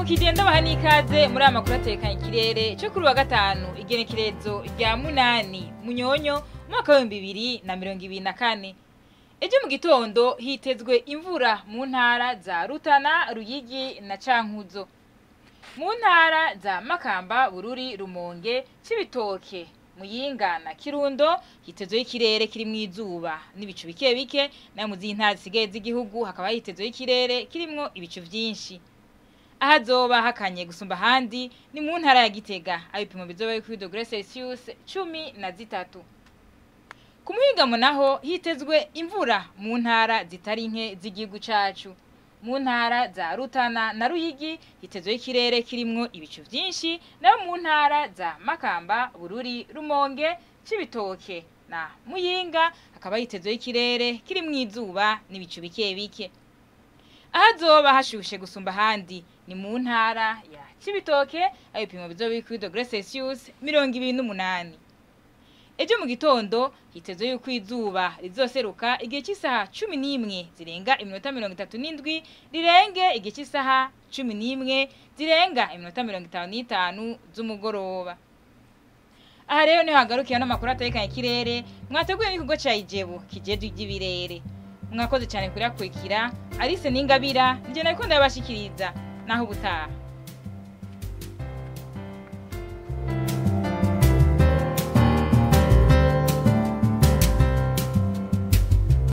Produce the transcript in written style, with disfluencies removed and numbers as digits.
Ndaramukije ndabaha n'ikaze muri aya makuru atekanye ikirere cyo kuri wa gatanu igenekerezo rya 8 Munyonyo umwaka wa 2024. Ejo mu gitondo hitezwe imvura mu ntara za Rutana, Ruyigi na Cankuzo. Mu ntara za Makamba, Bururi, Rumonge, Cibitoke, Muyinga na Kirundo hitezwe ikirere kiri mwizuba n'ibicu bike bike, na mu z'intara zisigaye z'igihugu hakaba hitezwe ikirere kirimwo ibicu vyinshi. Ahazoba hakanye gusumba handi ni mu ntara ya Gitega, abipimo bizoba kuri degrees Celsius 13. Ku Muhingamo naho hitezwe imvura mu ntara zitari nke z'igihugu cacu. Mu ntara za Rutana na Ruyigi hitezwe ikirere kirimwo ibicu vyinshi, naho mu ntara za Makamba, Bururi, Rumonge, Cibitoke na Muyinga hakaba hitezwe ikirere kirimwo izuba n'ibicu bike bike. Ahazoba hashushe gusumba handi ni mu ntara ya Cibitoke, abipimo bizoba kuri degrees Celsius 28. Ejo mu gitondo hitezwe yuko izuba rizoseruka igihe cy'isaha 11 zirenga iminota 37 rirenge igihe cy'isaha 11 zirenga iminota 55 z'umugoroba. Aha rero niho hagarukiye n'amakuru atekanye ikirere mwateguye n'ikigo ca Ijebu kijeje iby'ibirere. Mwakoze cyane kuri akurikira. Alice Ningabira nje nariko ndabashikiriza naho ubutaha.